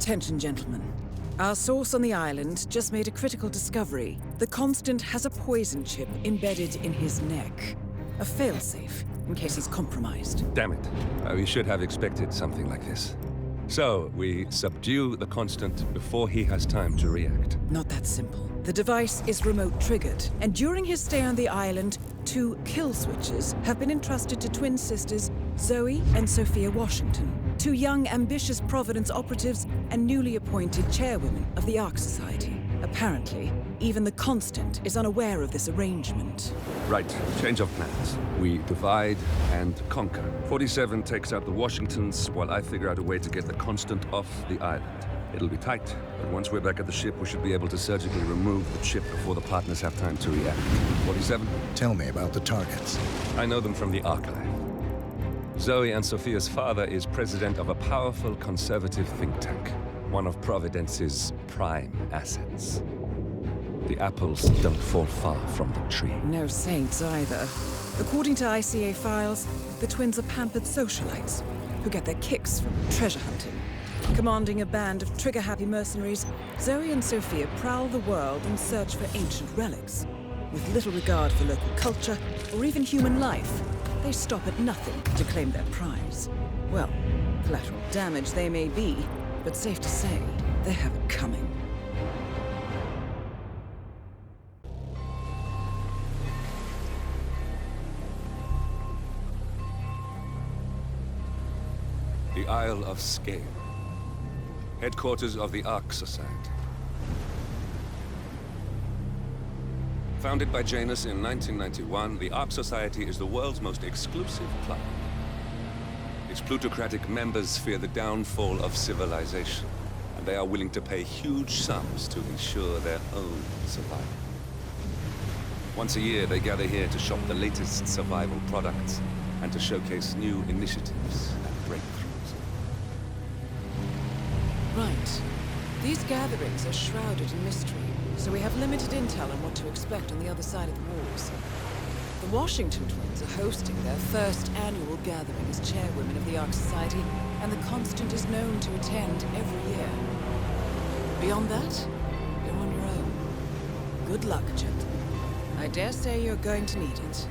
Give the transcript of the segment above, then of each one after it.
Attention, gentlemen. Our source on the island just made a critical discovery. The Constant has a poison chip embedded in his neck. A failsafe, in case he's compromised. Damn it. We should have expected something like this. So, we subdue the Constant before he has time to react. Not that simple. The device is remote triggered, and during his stay on the island, 2 kill switches have been entrusted to twin sisters Zoe and Sophia Washington, 2 young, ambitious Providence operatives and newly appointed chairwomen of the Ark Society. Apparently, even the Constant is unaware of this arrangement. Right, change of plans. We divide and conquer. 47 takes out the Washingtons, while I figure out a way to get the Constant off the island. It'll be tight, but once we're back at the ship, we should be able to surgically remove the chip before the partners have time to react. 47? Tell me about the targets. I know them from the archive. Zoe and Sophia's father is president of a powerful conservative think tank, one of Providence's prime assets. The apples don't fall far from the tree. No saints either. According to ICA files, the twins are pampered socialites who get their kicks from treasure hunting. Commanding a band of trigger-happy mercenaries, Zoe and Sophia prowl the world in search for ancient relics. With little regard for local culture or even human life, they stop at nothing to claim their prize. Well, collateral damage they may be, but safe to say, they have it coming. The Isle of Skye, headquarters of the Ark Society. Founded by Janus in 1991, the Ark Society is the world's most exclusive club. Its plutocratic members fear the downfall of civilization, and they are willing to pay huge sums to ensure their own survival. Once a year, they gather here to shop the latest survival products and to showcase new initiatives and breakthroughs. Right. These gatherings are shrouded in mystery, so we have limited intel on what to expect on the other side of the walls. The Washington twins are hosting their first annual gathering as chairwomen of the Ark Society, and the Constant is known to attend every year. Beyond that, you're on your own. Good luck, gentlemen. I dare say you're going to need it.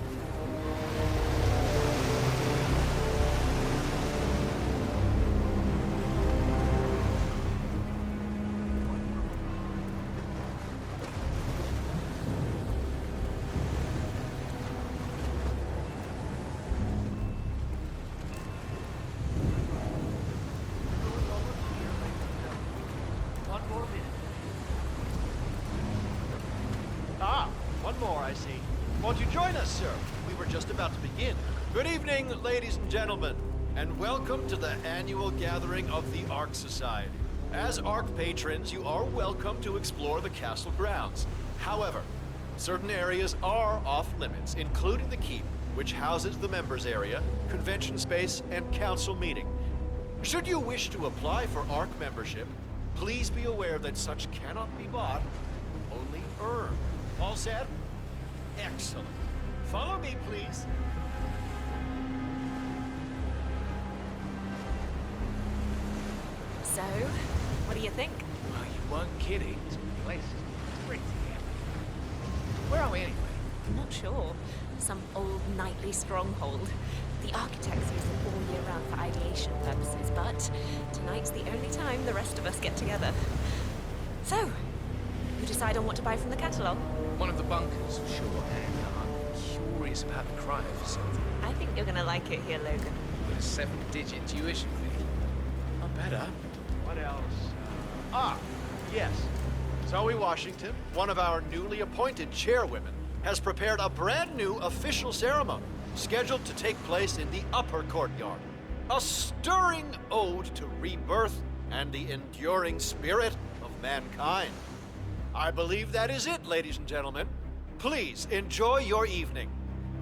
One more, I see. Won't you join us, sir? We were just about to begin. Good evening, ladies and gentlemen, and welcome to the annual gathering of the Ark Society. As Ark patrons, you are welcome to explore the castle grounds. However, certain areas are off-limits, including the keep, which houses the members area, convention space, and council meeting. Should you wish to apply for Ark membership, please be aware that such cannot be bought, only earned. All set? Excellent. Follow me, please. So, what do you think? Well, you weren't kidding. This place is pretty epic. Where are we anyway? I'm not sure. Some old knightly stronghold. The architects use it all year round for ideation purposes, but tonight's the only time the rest of us get together. So, you decide on what to buy from the catalogue? One of the bunkers, for sure, and I'm curious about the cryo facility. I think you're gonna like it here, Logan. With a 7-digit tuition fee. Not better. What else? Yes. Zoe Washington, one of our newly appointed chairwomen, has prepared a brand new official ceremony scheduled to take place in the upper courtyard. A stirring ode to rebirth and the enduring spirit of mankind. I believe that is it, ladies and gentlemen. Please enjoy your evening.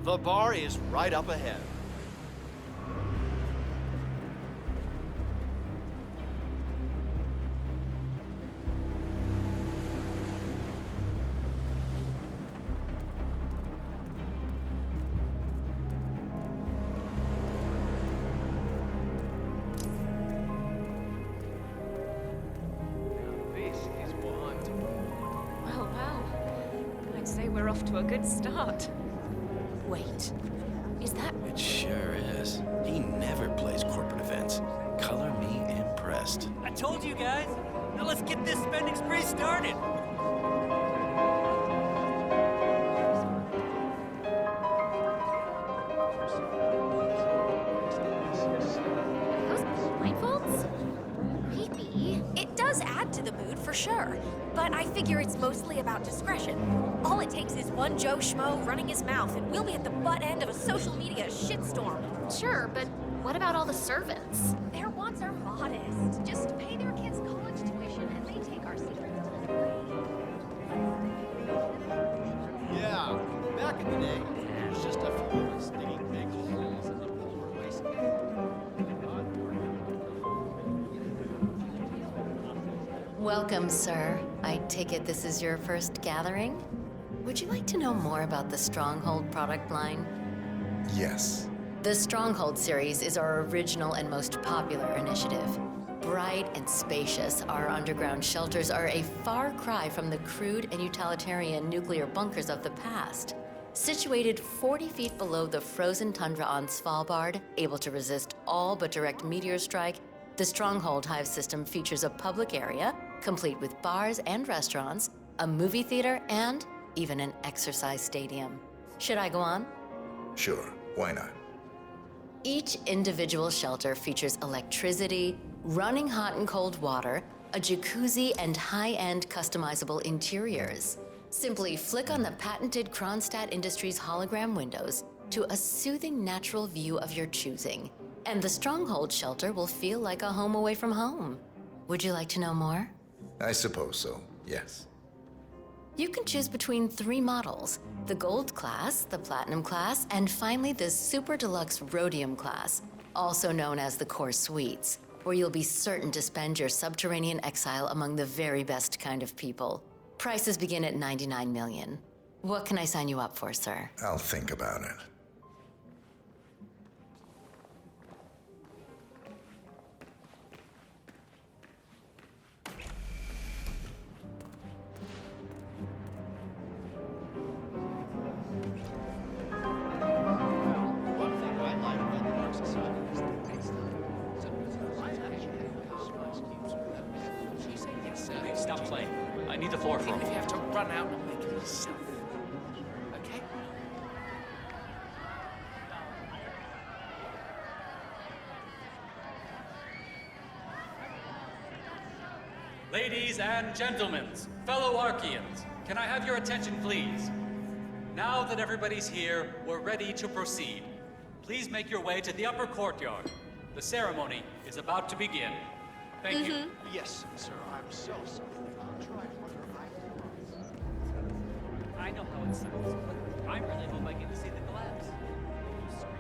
The bar is right up ahead. Well, well. I'd say we're off to a good start. Wait, is that... It sure is. He never plays corporate events. Color me impressed. I told you guys. Now let's get this spending spree started. Those blindfolds? Creepy. It does add to the mood for sure, but I figure it's mostly about discretion. All it takes is one Joe Schmo running his mouth, and we'll be at the butt end of a social media shitstorm. Sure, but what about all the servants? Their wants are modest. Just pay their kids' college tuition, and they take our secrets. Yeah, back in the day, it was just a few of us digging big holes in the polar wasteland. Welcome, sir. I take it this is your first gathering? Would you like to know more about the Stronghold product line? Yes. The Stronghold series is our original and most popular initiative. Bright and spacious, our underground shelters are a far cry from the crude and utilitarian nuclear bunkers of the past. Situated 40 feet below the frozen tundra on Svalbard, able to resist all but direct meteor strike, the Stronghold Hive system features a public area, complete with bars and restaurants, a movie theater, and even an exercise stadium. Should I go on? Sure. Why not? Each individual shelter features electricity, running hot and cold water, a jacuzzi, and high-end customizable interiors. Simply flick on the patented Kronstadt Industries hologram windows to a soothing natural view of your choosing, and the Stronghold shelter will feel like a home away from home. Would you like to know more? I suppose so, yes. You can choose between 3 models: the Gold class, the Platinum class, and finally the Super Deluxe Rhodium class, also known as the Core Suites, where you'll be certain to spend your subterranean exile among the very best kind of people. Prices begin at $99 million. What can I sign you up for, sir? I'll think about it. One thing I like about the Ark Society is the baseline. Hey, stop playing. I need the floor for Even if him. you have to run out and make it yourself. Okay? Ladies and gentlemen, fellow Archeans, can I have your attention, please? Now that everybody's here, we're ready to proceed. Please make your way to the upper courtyard. The ceremony is about to begin. Thank you. Yes, sir, I'm so sorry. I'll try harder. I know how it sounds, but I really hope I get to see the glass. Screaming.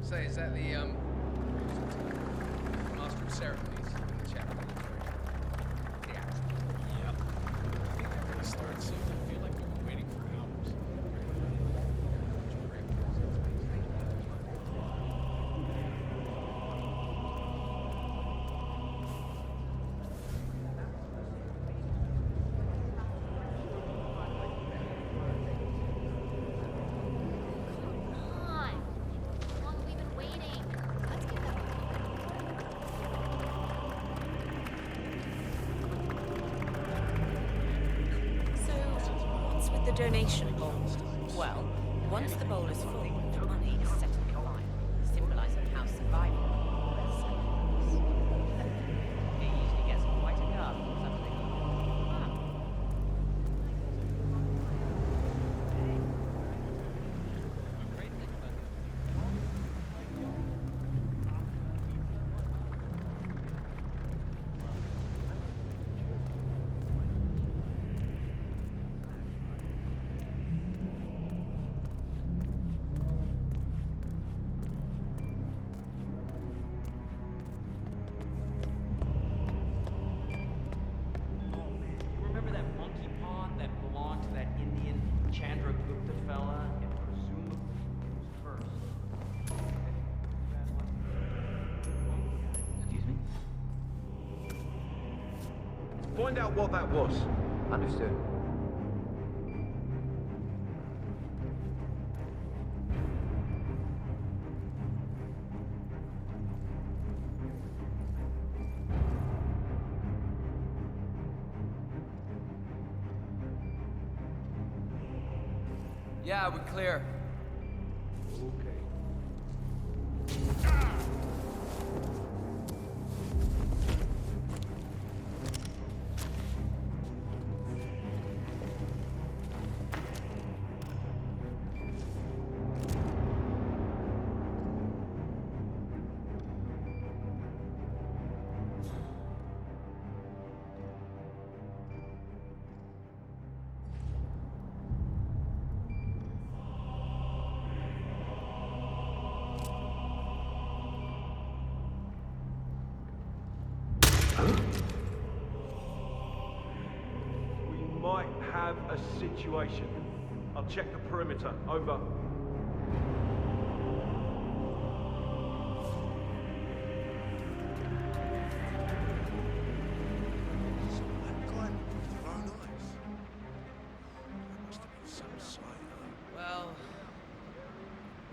Say, is that the, Master of Ceremonies in the chapel? Yeah. Yep. I think they're gonna start soon. I feel like we've been waiting for hours. Come on. How long have we been waiting? Let's get them. So, what's with the donation bowl? Well, once the bowl is full, the money is set on fire, symbolizing how survival it usually gets quite enough or something. Wow. Find out what that was. Understood. Yeah, we're clear. Okay. We might have a situation. I'll check the perimeter. Over. Well,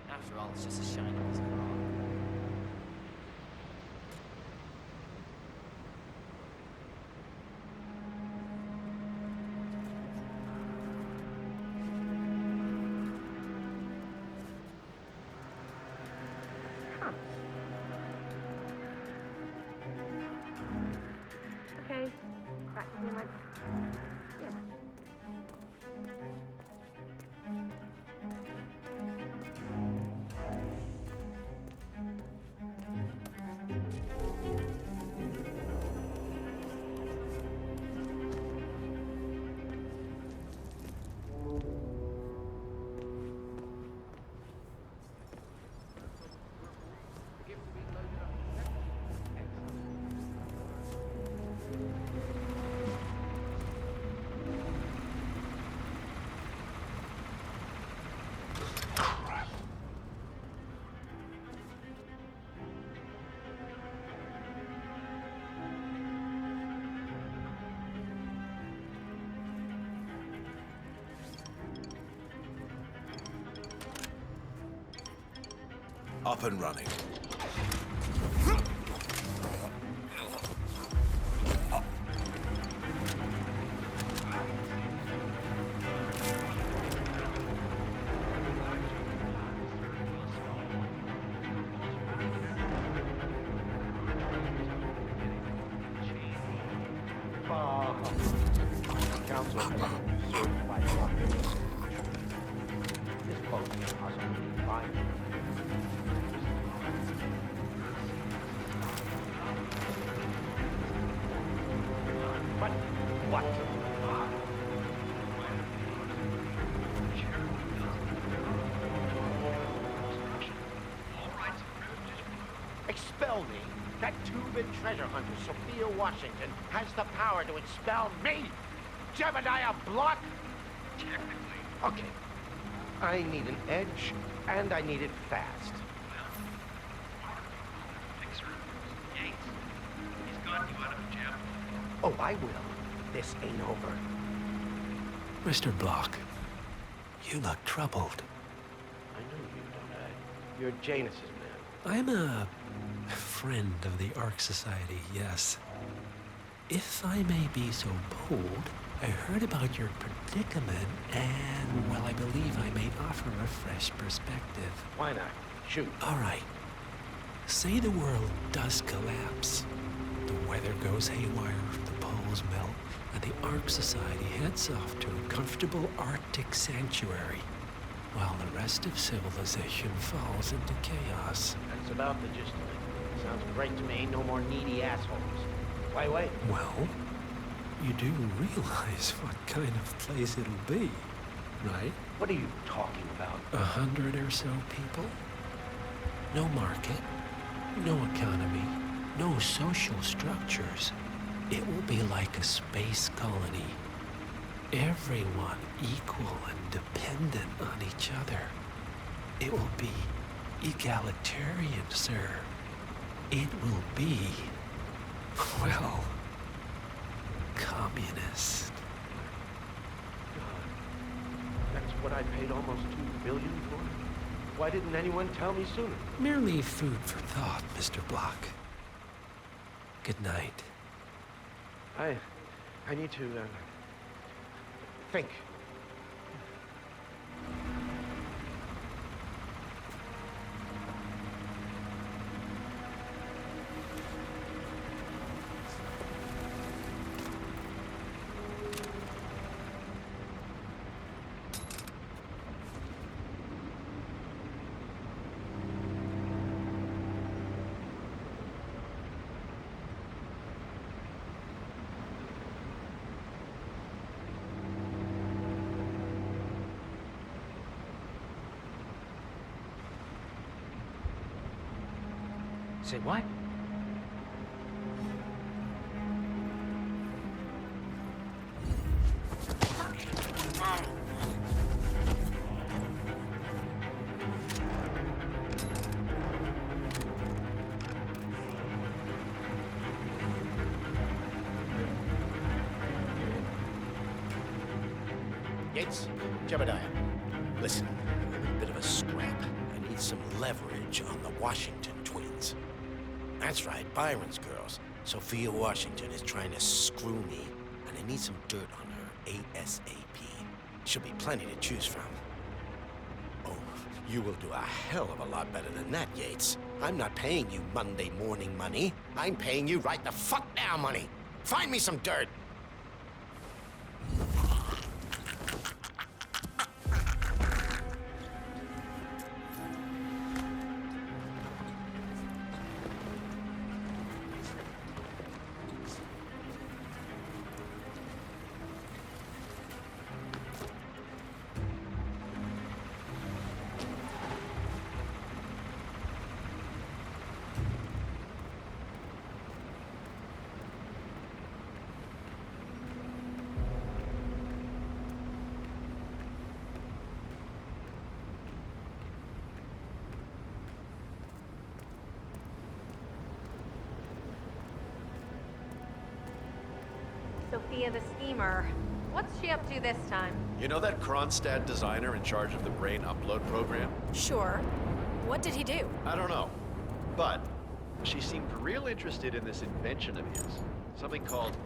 after all, it's just a shiny piece of rock. Okay. Crack me like. Yeah. Up and running. Council, certified rock. This boat is possibly fine. But what? Expel me? That two-bit treasure hunter, Sophia Washington, has the power to expel me? Jebediah Block? Technically. Okay. I need an edge, and I need it fast. Oh, I will. This ain't over. Mr. Block, you look troubled. I know you, don't I? You're Janus's man. I'm a friend of the Ark Society, yes. If I may be so bold, I heard about your predicament, and, well, I believe I may offer a fresh perspective. Why not? Shoot. All right. Say the world does collapse. The weather goes haywire, the poles melt, and the Ark Society heads off to a comfortable Arctic sanctuary, while the rest of civilization falls into chaos. That's about the gist of it. Sounds great to me. No more needy assholes. Why wait? Well, you do realize what kind of place it'll be, right? What are you talking about? 100 or so people? No market, no economy, no social structures. It will be like a space colony. Everyone equal and dependent on each other. It will be egalitarian, sir. It will be, well, communist. That's what I paid almost $2 billion for? Why didn't anyone tell me sooner? Merely food for thought, Mr. Block. Good night. I need to, think. Say what? Yates, Jebediah, listen, I'm in a bit of a scrap. I need some leverage on the Washington twins. That's right, Byron's girls. Sophia Washington is trying to screw me, and I need some dirt on her ASAP. She'll be plenty to choose from. Oh, you will do a hell of a lot better than that, Yates. I'm not paying you Monday morning money. I'm paying you right the fuck now money. Find me some dirt. Sophia the schemer. What's she up to this time? You know that Kronstadt designer in charge of the brain upload program? Sure. What did he do? I don't know. But she seemed real interested in this invention of his. Something called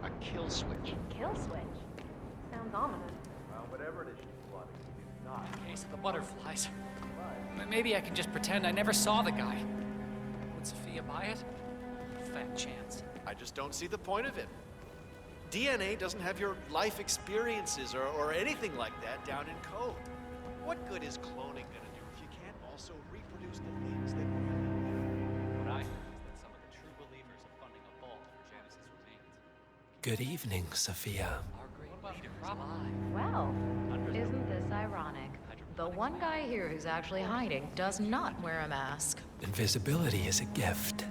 a kill switch. Kill switch? Sounds ominous. Well, whatever it is she's plotting, it's not. Okay, so the butterflies. Maybe I can just pretend I never saw the guy. Would Sophia buy it? Fat chance. I just don't see the point of it. DNA doesn't have your life experiences or anything like that down in code. What good is cloning gonna do if you can't also reproduce the things that What I heard is that some of the true believers are funding a vault for Janice's remains. Good evening, Sophia. Our great leader is alive. Well, isn't this ironic? The one guy here who's actually hiding does not wear a mask. Invisibility is a gift.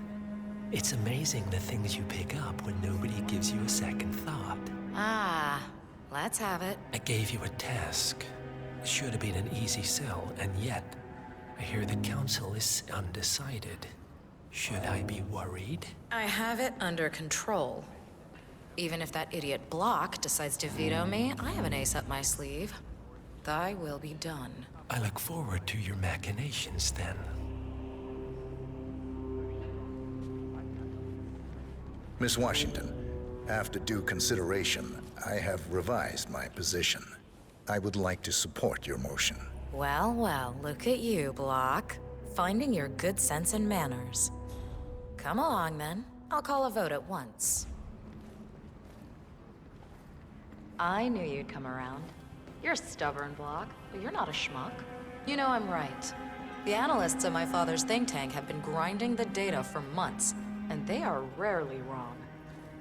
It's amazing the things you pick up when nobody gives you a second thought. Ah, let's have it. I gave you a task. It should have been an easy sell, and yet, I hear the council is undecided. Should I be worried? I have it under control. Even if that idiot Block decides to veto me, I have an ace up my sleeve. Thy will be done. I look forward to your machinations then. Miss Washington, after due consideration, I have revised my position. I would like to support your motion. Well, well, look at you, Block. Finding your good sense and manners. Come along, then. I'll call a vote at once. I knew you'd come around. You're stubborn, Block, but you're not a schmuck. You know I'm right. The analysts at my father's think tank have been grinding the data for months, and they are rarely wrong.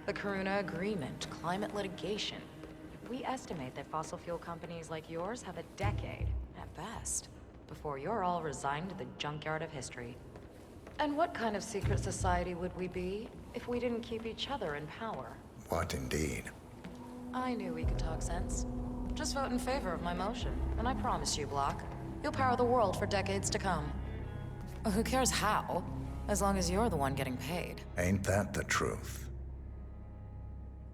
The Karuna Agreement, climate litigation. We estimate that fossil fuel companies like yours have a decade, at best, before you're all resigned to the junkyard of history. And what kind of secret society would we be if we didn't keep each other in power? What indeed? I knew we could talk sense. Just vote in favor of my motion, and I promise you, Block, you'll power the world for decades to come. Who cares how, as long as you're the one getting paid. Ain't that the truth?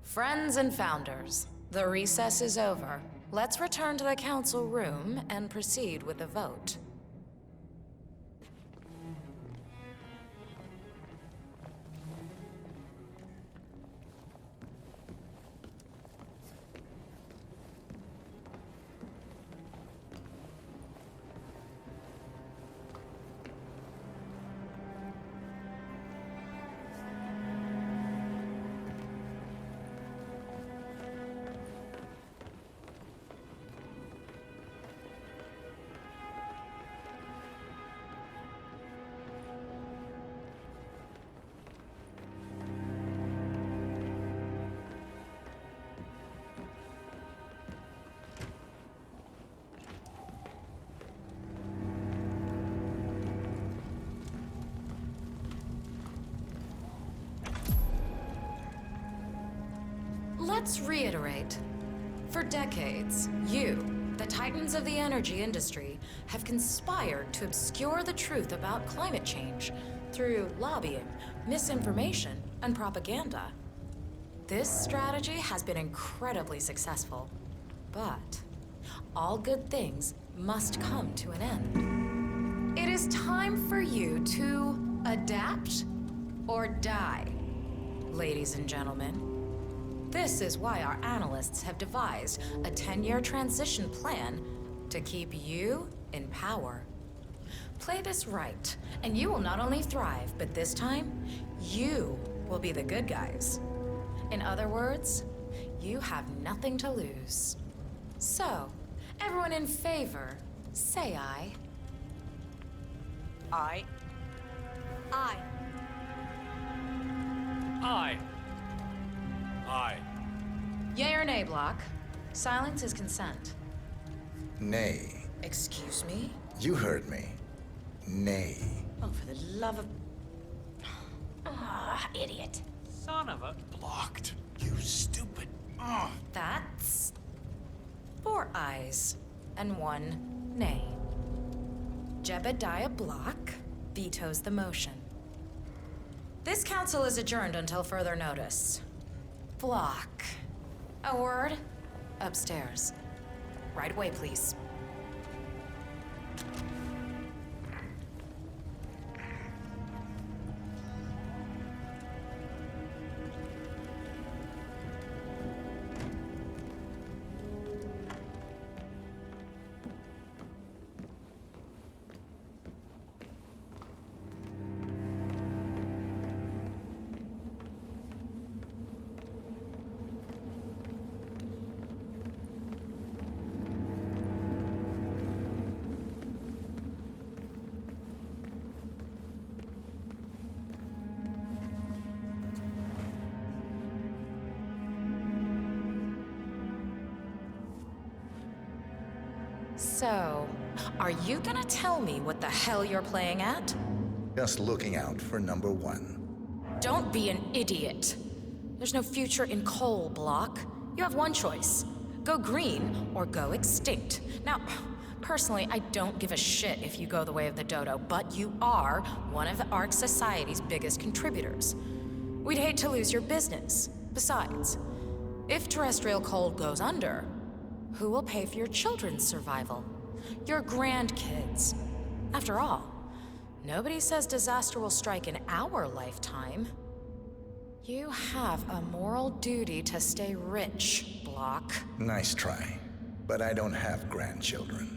Friends and founders, the recess is over. Let's return to the council room and proceed with the vote. Let's reiterate. For decades, you, the titans of the energy industry, have conspired to obscure the truth about climate change through lobbying, misinformation, and propaganda. This strategy has been incredibly successful, but all good things must come to an end. It is time for you to adapt or die, ladies and gentlemen. This is why our analysts have devised a 10-year transition plan to keep you in power. Play this right, and you will not only thrive, but this time, you will be the good guys. In other words, you have nothing to lose. So, everyone in favor, say aye. Aye. Aye. Aye. Aye. Yay or nay, Block? Silence is consent. Nay. Excuse me? You heard me. Nay. Oh, for the love of... Idiot. Son of a... Blocked. You stupid. That's 4 ayes and 1 nay. Jebediah Block vetoes the motion. This council is adjourned until further notice. Block. A word? Upstairs. Right away, please. So, are you gonna tell me what the hell you're playing at? Just looking out for number 1. Don't be an idiot. There's no future in coal, Block. You have one choice. Go green or go extinct. Now, personally, I don't give a shit if you go the way of the dodo, but you are one of the Ark Society's biggest contributors. We'd hate to lose your business. Besides, if terrestrial coal goes under, who will pay for your children's survival? Your grandkids. After all, nobody says disaster will strike in our lifetime. You have a moral duty to stay rich, Block. Nice try. But I don't have grandchildren.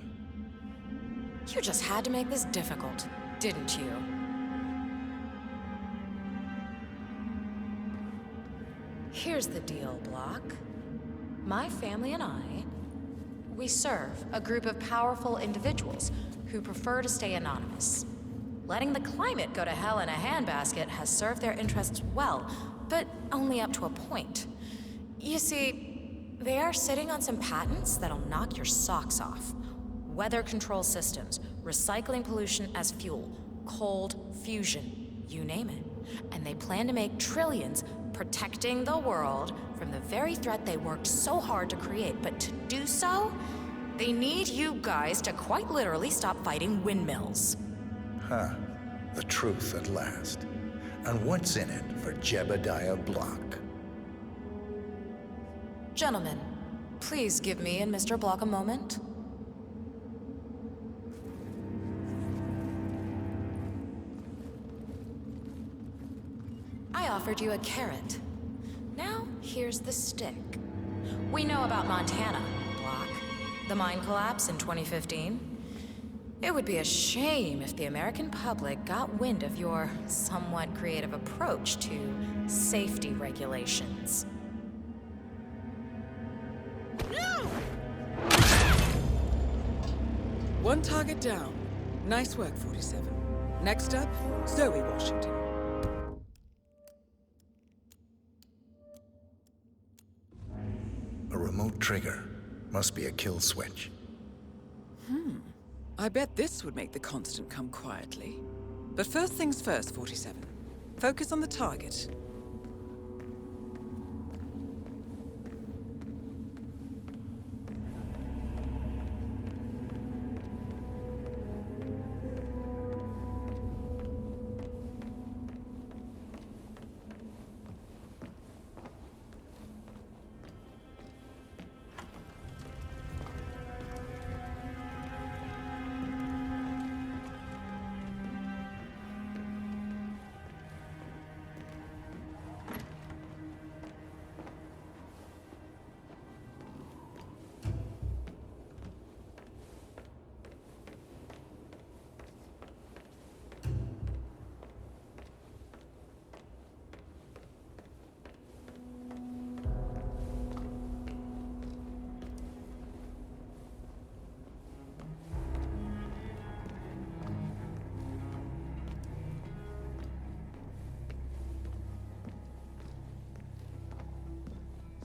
You just had to make this difficult, didn't you? Here's the deal, Block. My family and I, we serve a group of powerful individuals who prefer to stay anonymous. Letting the climate go to hell in a handbasket has served their interests well, but only up to a point. You see, they are sitting on some patents that'll knock your socks off. Weather control systems, recycling pollution as fuel, cold fusion, you name it. And they plan to make trillions protecting the world from the very threat they worked so hard to create. But to do so, they need you guys to quite literally stop fighting windmills. Huh. The truth at last. And what's in it for Jebediah Block? Gentlemen, please give me and Mr. Block a moment. I offered you a carrot. Now, here's the stick. We know about Montana, Block. The mine collapse in 2015. It would be a shame if the American public got wind of your somewhat creative approach to safety regulations. One target down. Nice work, 47. Next up, Zoe Washington. A remote trigger. Must be a kill switch. I bet this would make the Constant come quietly. But first things first, 47. Focus on the target.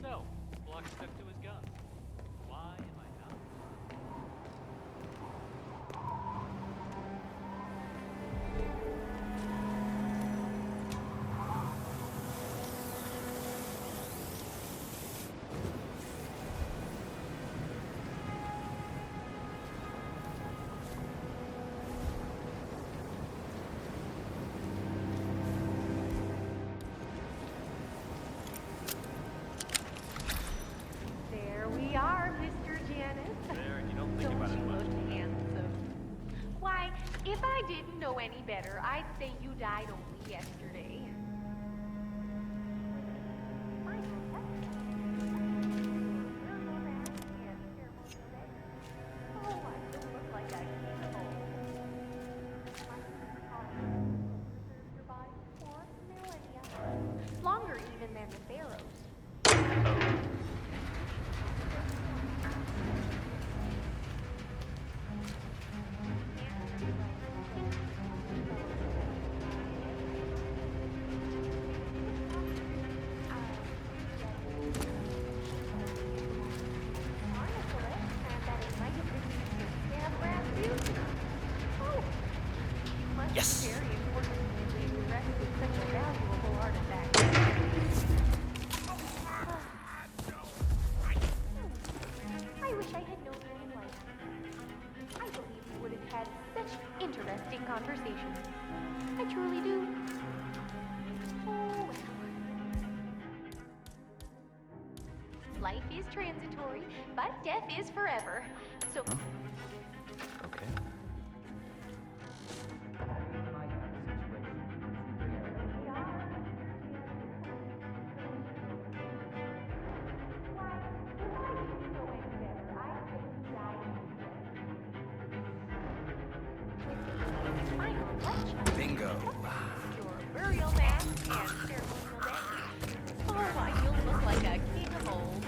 So, Block stuck to his guns. Why am I not? There we are, Mr. Janice. There, you don't think about it much. Look handsome. Why, if I didn't know any better, I'd say you died only yesterday. Oh, I don't look like I can hold. Your body for millennia. Longer even than the pharaohs. Yes. Very important to leave the rest with such a valuable artifact. I wish I had known you in life. I believe we would have had such interesting conversations. I truly do. Oh, well. Life is transitory, but death is forever. So. Okay. Bingo. Your burial mass and ceremonial day. Oh, why, you'll look like a king of old.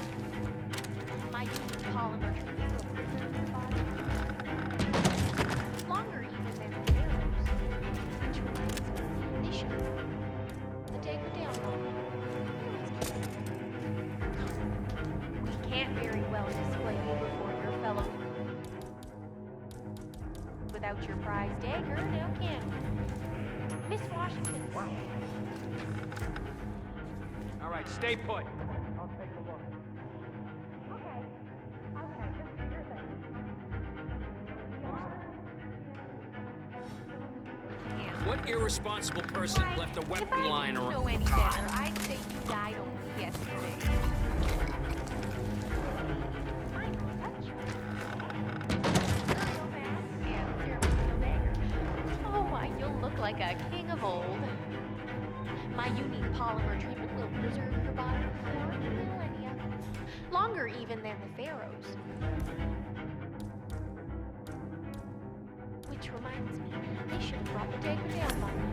My human polymer trees will preserve your body. Longer even than the pharaohs. Which reminds me, they should take her down low. We can't very well display you before your fellow without your prize dagger, now can we? Miss Washington. All right, stay put. I'll take a look. Okay. Okay, just do your thing. What irresponsible person left a weapon lying If I around? didn't know any better, I'd say you died only yesterday. like a king of old. My unique polymer treatment will preserve your body for millennia. Longer even than the pharaohs. Which reminds me, they should have brought the dagger down by now.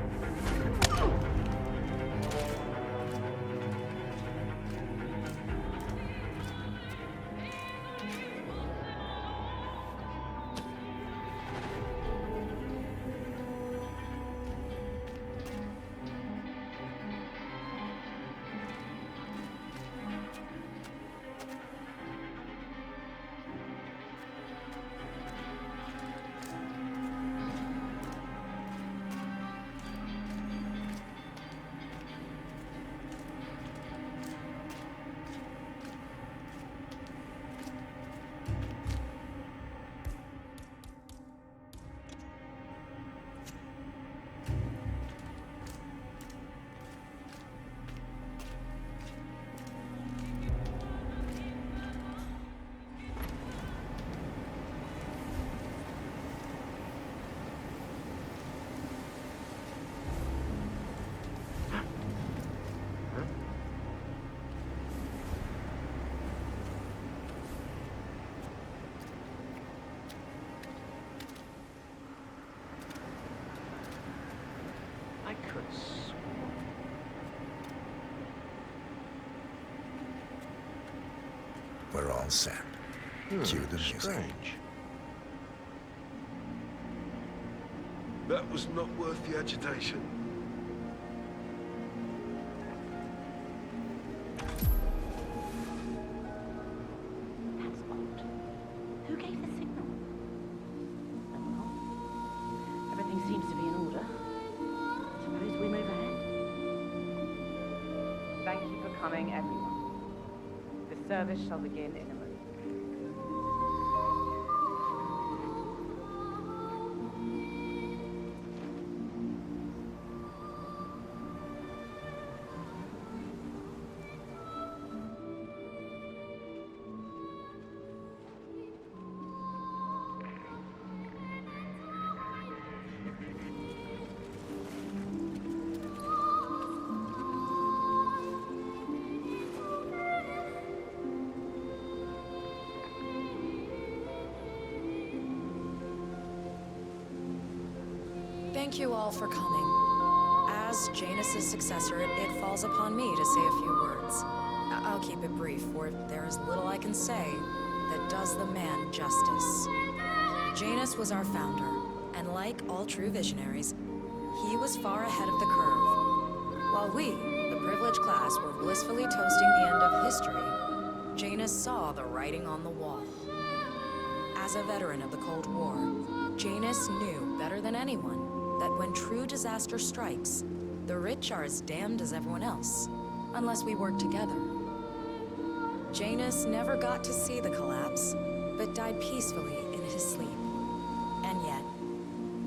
I could swear. We're all set. Cue the music. Strange. That was not worth the agitation. That's odd. Who gave the signal? Oh well. Everything seems to be in order. Suppose we move ahead. Thank you for coming, everyone. The service shall begin in a moment. Thank you all for coming. As Janus's successor, it falls upon me to say a few words. I'll keep it brief, for there is little I can say that does the man justice. Janus was our founder, and like all true visionaries, he was far ahead of the curve. While we, the privileged class, were blissfully toasting the end of history, Janus saw the writing on the wall. As a veteran of the Cold War, Janus knew better than anyone that when true disaster strikes, the rich are as damned as everyone else, unless we work together. Janus never got to see the collapse, but died peacefully in his sleep. And yet,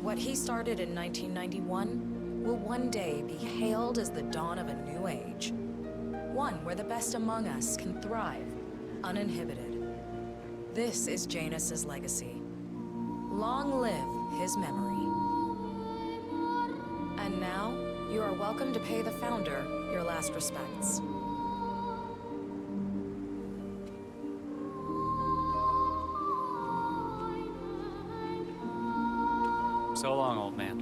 what he started in 1991 will one day be hailed as the dawn of a new age. One where the best among us can thrive, uninhibited. This is Janus's legacy. Long live his memory. And now, you are welcome to pay the founder your last respects. So long, old man.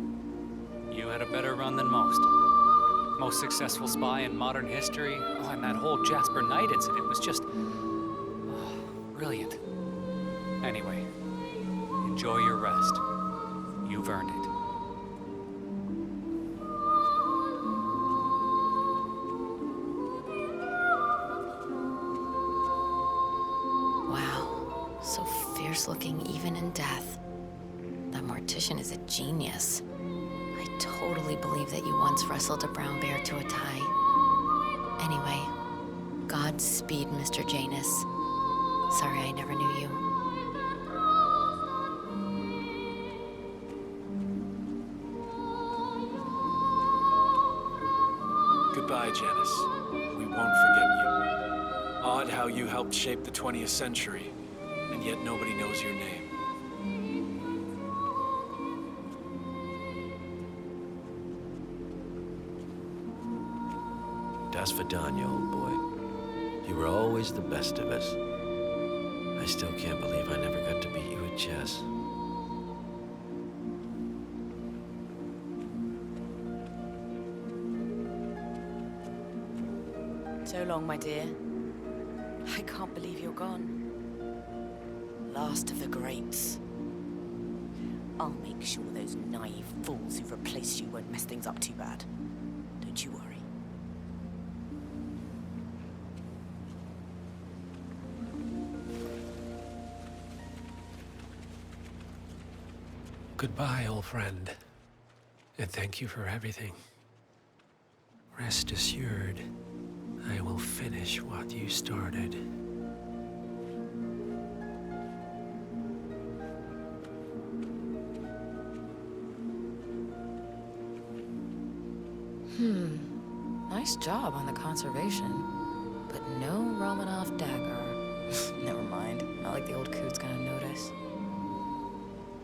You had a better run than most. Most successful spy in modern history. Oh, and that whole Jasper Knight incident was just... brilliant. Anyway, enjoy your rest. You've earned it. Wow, so fierce-looking even in death. That mortician is a genius. I totally believe that you once wrestled a brown bear to a tie. Anyway, Godspeed, Mr. Janus. Sorry I never knew you. Goodbye, Janus. We won't forget you. Odd how you helped shape the 20th century, and yet nobody knows your name. As for Danya, old boy, you were always the best of us. I still can't believe I never got to beat you at chess. So long, my dear. I can't believe you're gone. Last of the greats. I'll make sure those naive fools who've replaced you won't mess things up too bad. Don't you worry. Goodbye, old friend. And thank you for everything. Rest assured, I will finish what you started. Nice job on the conservation. But no Romanov dagger. Never mind. Not like the old coot's gonna notice.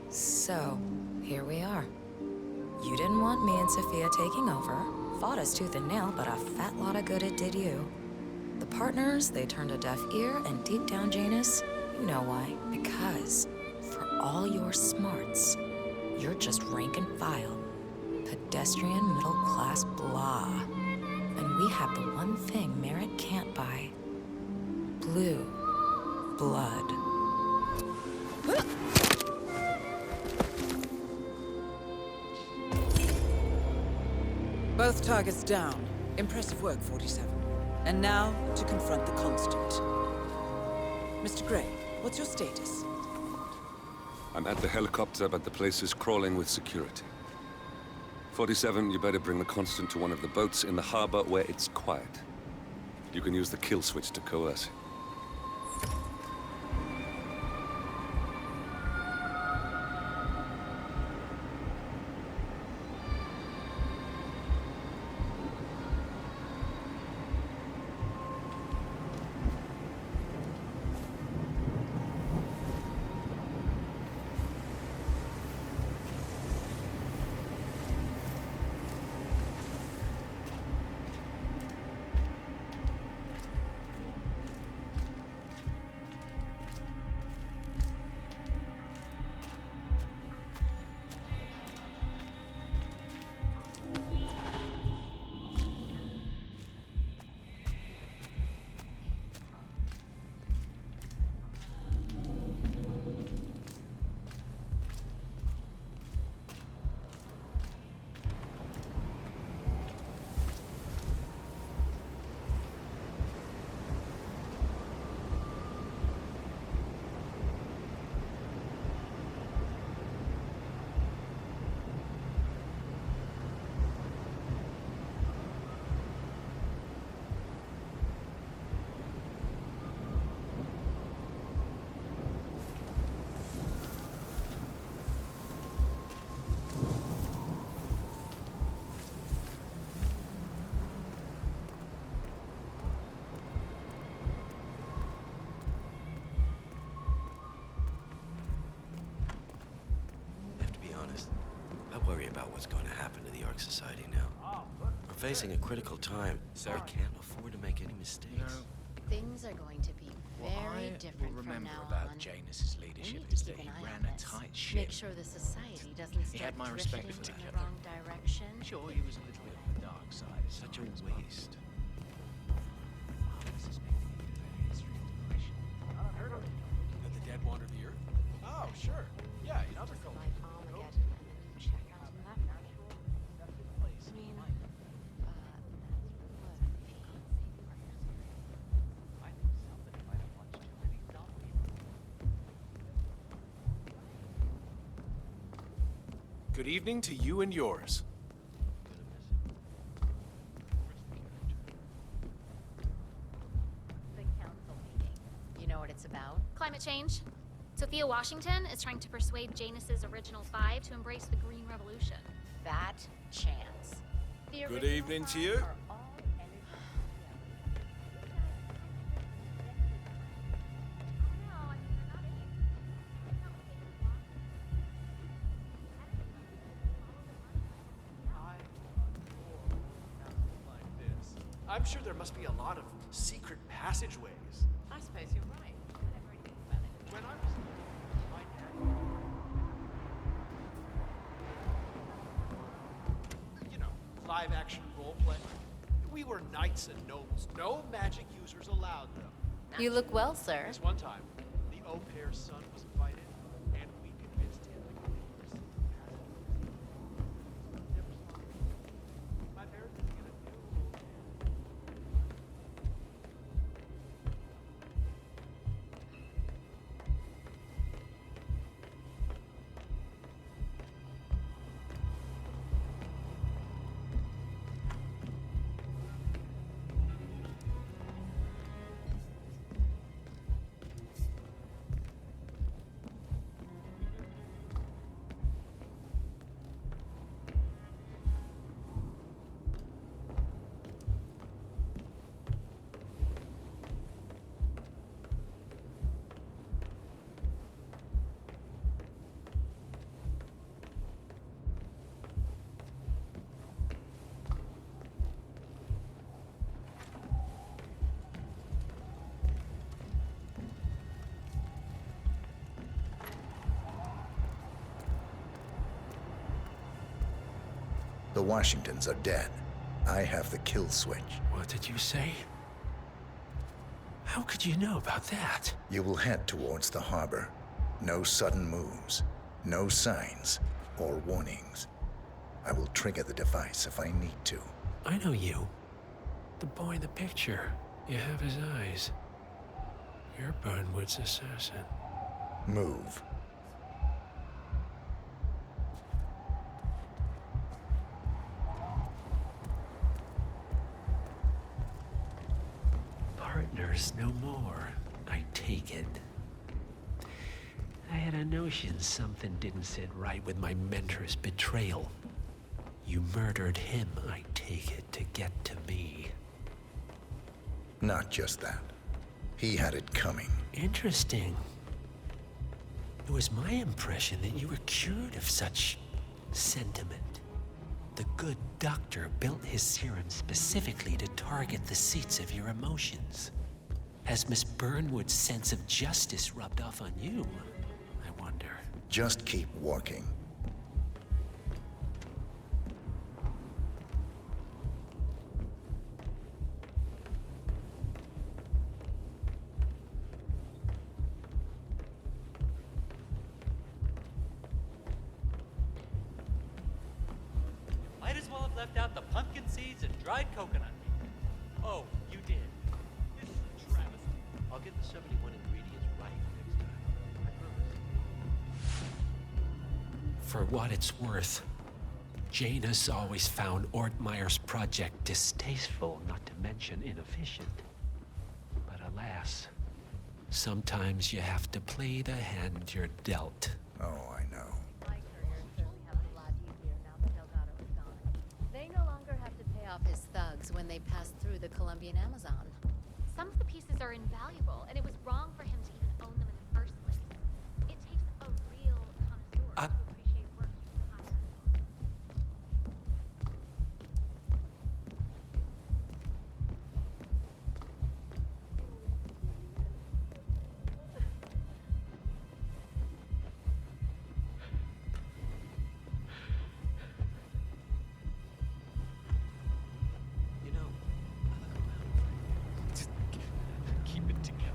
So, here we are. You didn't want me and Sophia taking over. Fought us tooth and nail, but a fat lot of good it did you. The partners, they turned a deaf ear, and deep down, Janus, you know why. Because, for all your smarts, you're just rank and file. Pedestrian middle-class blah. And we have the one thing merit can't buy. Blue blood. Both targets down. Impressive work, 47. And now, to confront the Constant. Mr. Gray, what's your status? I'm at the helicopter, but the place is crawling with security. 47, you better bring the Constant to one of the boats in the harbor where it's quiet. You can use the kill switch to coerce him. I worry about what's going to happen to the Ark Society now. We're facing a critical time. Sir? We can't afford to make any mistakes. Things are going to be very different from remember now about on. Janus's We leadership need to is keep that he an eye ran on a this. tight ship. Make sure the society doesn't He start had my drifting respect for in that. the wrong direction. Sure, he was a little bit on the dark side. Such a waste. That the dead wander the earth? Oh, sure. Yeah, you know, Good evening to you and yours. The council meeting. You know what it's about? Climate change. Sophia Washington is trying to persuade Janus's original five to embrace the Green Revolution. That chance. The Good original evening to five you. are all energy. I'm sure there must be a lot of secret passageways. I suppose you're right. I never really think about it. When I was my dad, you know, live-action roleplay. We were knights and nobles. No magic users allowed, though. You look well, sir. This one time, the au pair's son was invited, and we convinced him to come in for my parents didn't get a new The Washingtons are dead. I have the kill switch. What did you say? How could you know about that? You will head towards the harbor. No sudden moves, no signs or warnings. I will trigger the device if I need to. I know you. The boy in the picture. You have his eyes. You're Burnwood's assassin. Move. Partners no more, I take it. I had a notion something didn't sit right with my mentor's betrayal. You murdered him, I take it, to get to me. Not just that. He had it coming. Interesting. It was my impression that you were cured of such sentiment. The good doctor built his serum specifically to target the seats of your emotions. Has Miss Burnwood's sense of justice rubbed off on you? I wonder. Just keep walking. Might as well have left out the pumpkin seeds and dried coconut meat. Oh, you did. This is a travesty. I'll get the 71 ingredients right next time. I promise. For what it's worth, Janus always found Ortmeyer's project distasteful, not to mention inefficient. But alas, sometimes you have to play the hand you're dealt. Oh, I know. My career certainly has a lot easier now that Delgado is gone. They no longer have to pay off his thugs when they pass through the Colombian Amazon. Some of the pieces are invaluable, and it was wrong for him to even own them in the first place. It takes a real connoisseur to appreciate work you can hire. You know, just keep it together.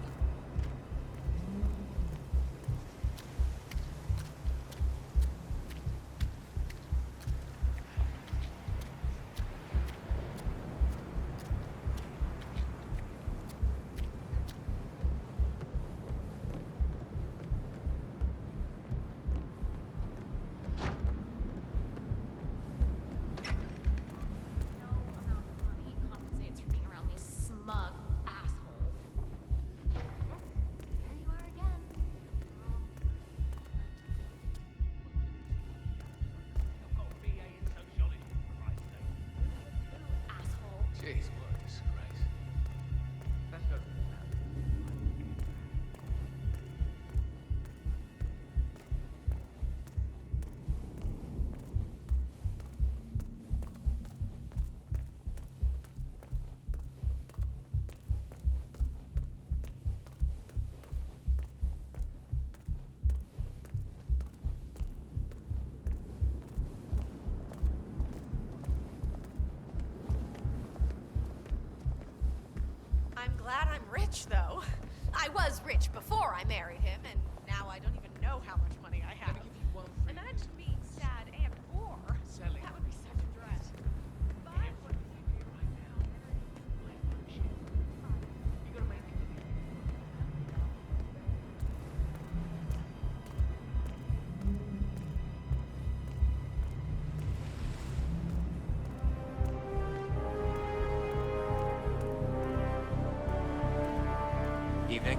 No amount of money compensates for being around these smug assholes. There you are again. Asshole. Jeez, Christ. That's not glad I'm rich, though. I was rich before I married him, and now I don't even know how much money I have. Imagine being sad and poor. That would be such a drag. But Evening.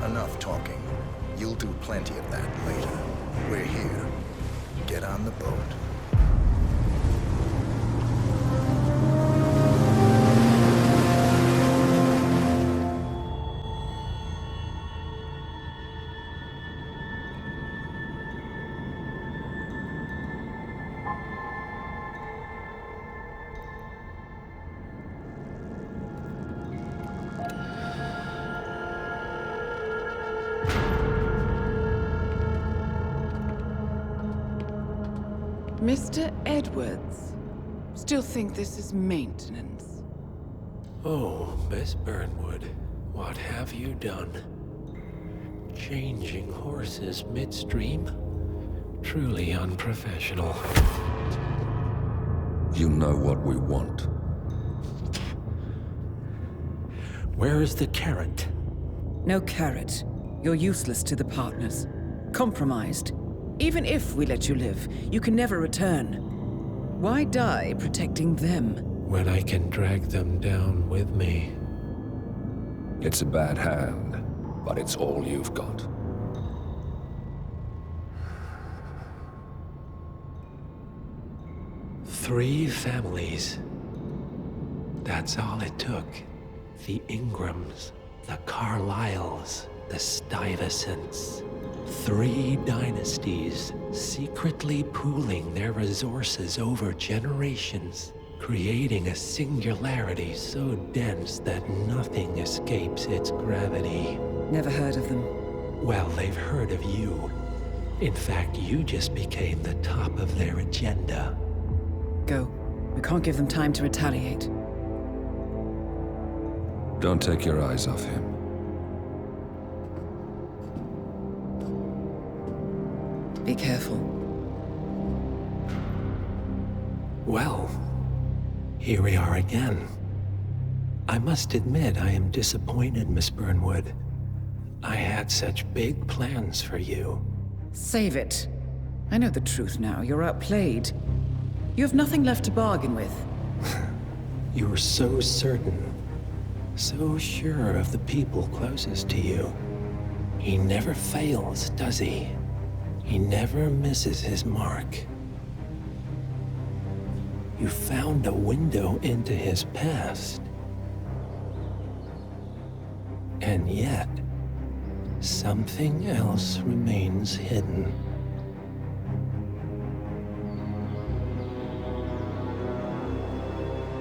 Enough talking. You'll do plenty of that later. We're here. Get on the boat. Mr. Edwards, still think this is maintenance? Oh, Miss Burnwood, what have you done? Changing horses midstream? Truly unprofessional. You know what we want. Where is the carrot? No carrot. You're useless to the partners. Compromised. Even if we let you live, you can never return. Why die protecting them? When I can drag them down with me. It's a bad hand, but it's all you've got. Three families. That's all it took. The Ingrams, the Carlyles, the Stuyvesants. 3 dynasties, secretly pooling their resources over generations, creating a singularity so dense that nothing escapes its gravity. Never heard of them. Well, they've heard of you. In fact, you just became the top of their agenda. Go. We can't give them time to retaliate. Don't take your eyes off him. Be careful. Well, here we are again. I must admit I am disappointed, Miss Burnwood. I had such big plans for you. Save it. I know the truth now. You're outplayed. You have nothing left to bargain with. You were so certain, so sure of the people closest to you. He never fails, does he? He never misses his mark. You found a window into his past. And yet, something else remains hidden.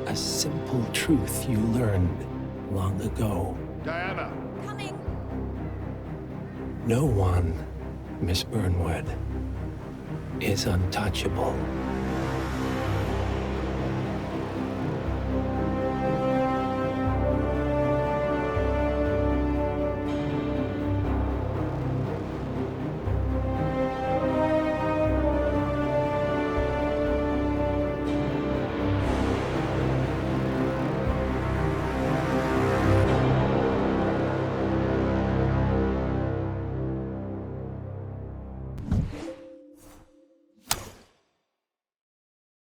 A simple truth you learned long ago. Diana! Coming! No one, Miss Burnwood, is untouchable.